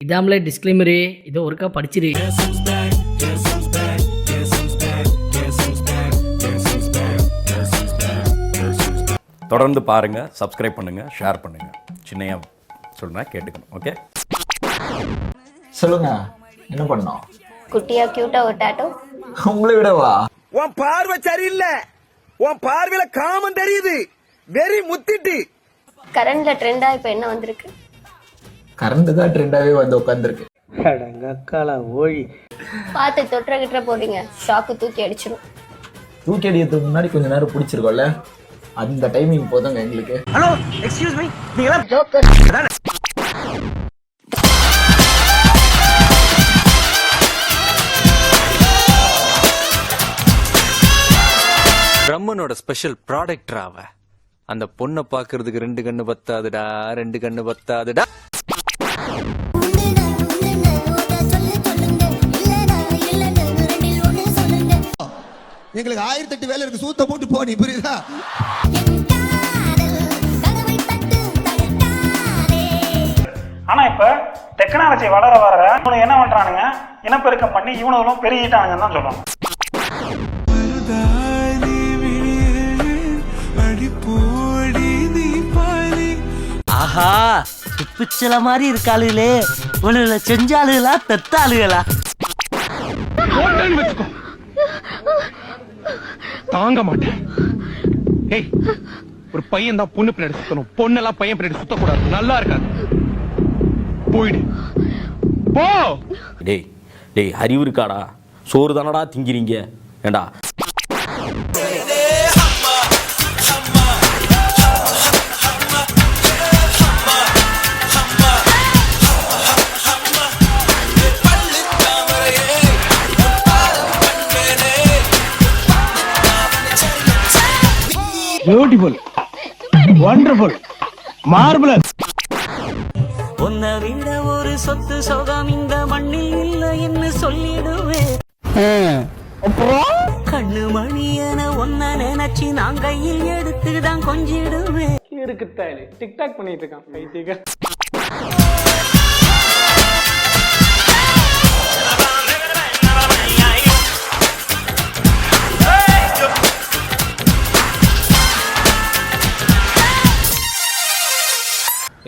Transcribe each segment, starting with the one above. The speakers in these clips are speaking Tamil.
இதாமலே டிஸ்க்ளைமரு இதோ ஒருக்கா படிச்சிரு. தொடர்ந்து பாருங்கள், சப்ஸ்கிரைப் பண்ணுங்கள், ஷேர் பண்ணுங்கள். சின்னையா சொல்கிறேன், கேட்டுக்கணும். ஓகே, சொல்லுங்க, என்ன பண்ணோம்? குட்டியா கியூட்டா ஒரு டாட்டோ. உங்களை விடவா? உன் பார்வை சரியில்லை, உன் பார்வையில காமம் தெரியுது, வெறி முத்திட்டு. கரண்ட்ல ட்ரெண்டா இப்ப என்ன வந்திருக்கு? கரண்ட் தான் ட்ரெண்டாவே வந்து உட்காந்துருக்கு. பார்த்து தொற்ற கிட்ட போறீங்க, ஷாக்கு தூக்கி அடிச்சிடும். தூக்கி அடிக்கிறதுக்கு முன்னாடி கொஞ்ச நேரம் பிடிச்சிருக்கோம்ல, அந்த டைமிங் போதுங்க எங்களுக்கு. ஹலோ, எக்ஸ்கியூஸ் மீ, நீங்களா பிரம்மனோட ஸ்பெஷல் ப்ராடக்ட் அவ. அந்த பொண்ணை பாக்குறதுக்கு 2 கண்ணு பத்தாதுடா, 2 கண்ணு பத்தாதுடா. எங்களுக்கு 1008 வேலை இருக்கு, சூத்த போட்டு போ, நீ புரியுதா? ஆனா இப்ப டெக்னாலஜி வளர வர இவனுக்கு என்ன பண்றானுங்க, இனப்பெருக்கம் பண்ணி இவனுங்களும் பெருகிட்டானுங்கன்னு தான் சொல்லணும். ஆஹா, துப்பிச்சல மாதிரி இருக்காளுகளே, உள்ள செஞ்சாளுகளா பெத்தாளுகளா? தாங்க மாட்டேன். ஏய், ஒரு பையன் தான் பொண்ணு பின்னாடி சுத்தணும், பொண்ணெல்லாம் பையன் பின்னாடி சுத்தக்கூடாது, நல்லா இருக்காது. போயிடு போ. டேய் டேய், அறிவு இருக்காடா? சோறு தானடா திங்கிறீங்க? ஏண்டா பியூட்டிஃபுல், வண்டர்ஃபுல், மார்வலஸ். உன்னை விட ஒரு சொத்து சோகம் இந்த மண்ணில் இல்லை என்று சொல்லிடுவேன். கண்ணு மணி என ஒன்ன நினைச்சு நான் கையில் எடுத்துதான் கொஞ்சிடுவேன். இருக்கு தாலி டிக்டாக் பண்ணிட்டு இருக்கான் பைத்தியக்காரன்.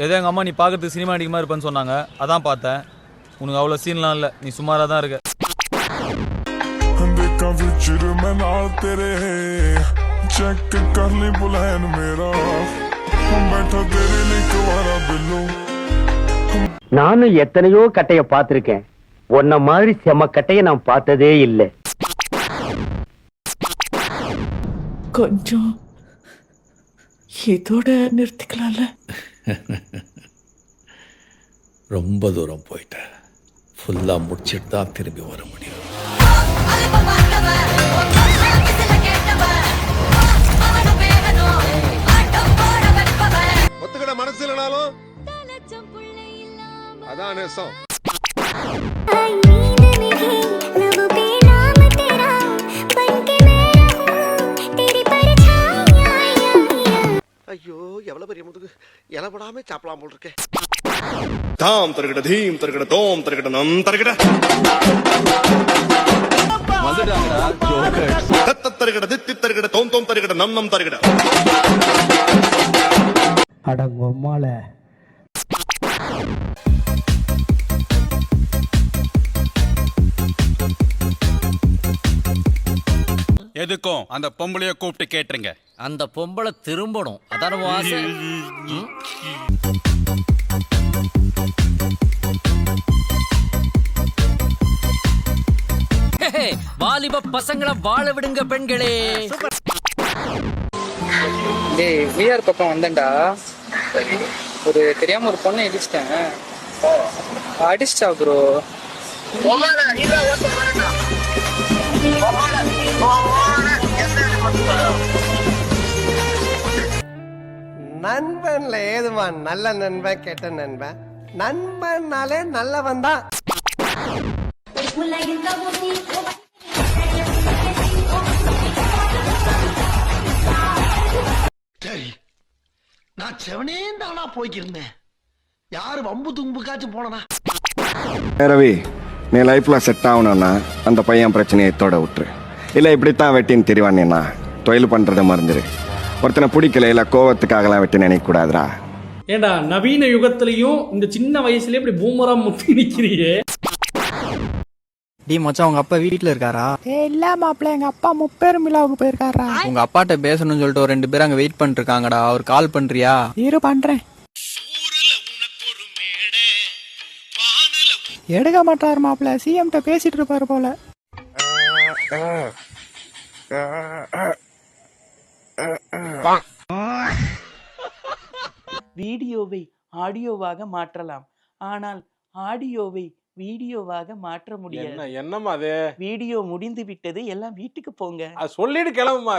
ஏதோ எங்கள் அம்மா நீ பார்க்கறதுக்கு சினிமா அடிக்க மாதிரி இருப்பேன்னு சொன்னாங்க, அதான் பார்த்தேன். உனக்கு அவ்வளோ சீன்லாம் இல்லை, நீ சுமாராக தான் இருக்க. நானும் எத்தனையோ கட்டைய பார்த்திருக்கேன், உன்ன மாதிரி செம கட்டைய நான் பார்த்ததே இல்லை. கொஞ்சம் இதோட நிறுத்திக்கலாம்ல? ரொம்ப தூரம் போயிட்டேன், ஃபுல்லாக முடிச்சிட்டு தான் திரும்பி வர முடியும். ஒத்துக்கிட மனசு இல்லைனாலும் அதான் நேசம். ஐயோ, எவ்வளவு பெரிய முதுகு, இலப்படாம சாப்பிடலாம் போல் இருக்கேன். தாம் தருகிட தீம் தருகிட தோம் தருகிட நம் தருகிட தத்த தருகிட தித்தி தருகிட தோம் தோம் தருகிட நம் நம் தருகிட. அடங்கொம்மால எதுக்கும் அந்த பொம்பளைய கூப்பிட்டு கேட்டுருங்க. அந்த பொம்பளை திரும்பணும், அதான ஆசை. வாலிப பசங்களை வாழ விடுங்க பெண்களே. டேய், விஆர் பக்கம் வந்தேன்டா, ஒரு தெரியாம ஒரு பொண்ணை இடிச்சிட்டேன். அடிச்சிட்டா ப்ரோ. நண்பன்ல ஏதுமா நல்ல நண்பன் கெட்ட நண்பன்? நண்பன்னாலே நல்லவன் தான். சரி, நான் செவனே தானா போய்க்கிருந்தேன். யாரு வம்பு தும்புக்காச்சும் போனா ரவி நீ லைஃப்ல செட் ஆகணும்னா அந்த பையன் பிரச்சனையை எத்தோட விட்டுரு. இல்லை இப்படித்தான் வெட்டின்னு தெரிவானேண்ணா தொழில் பண்றதை மறந்துரு. ஒருத்தனை பிடிக்கல இல்லை கோவத்துக்காகலாம் வெட்டி நினைக்கக்கூடாதுரா. ஏண்டா நவீன யுகத்திலையும் இந்த சின்ன வயசுலயே இப்படி பூமரா முத்தி நிக்கிறியே. டி மச்சான் உங்க அப்பா வீட்ல இருக்காரா? இல்ல மாப்பிள்ள, எங்க அப்பா முப்பெரும் விழாவுக்கு போயிருக்காரா. உங்க அப்பாட்ட பேசணும்னு சொல்லிட்டு ஒரு 2 பேர் அங்க வெயிட் பண்ணிட்டு இருக்காங்கடா. அவர் கால் பண்றியா? இரு பண்றேன். எடுக்க மாட்டாரு மாப்பிள்ள, சிஎம்ட்ட பேசிட்டு இருப்பாரு போல. வீடியோவை ஆடியோவாக மாற்றலாம், ஆனால் ஆடியோவை வீடியோவாக மாற்ற முடியாது. என்னமா அது? வீடியோ முடிந்து விட்டது, எல்லாம் வீட்டுக்கு போங்க. சொல்லிட்டு கிளம்புமா.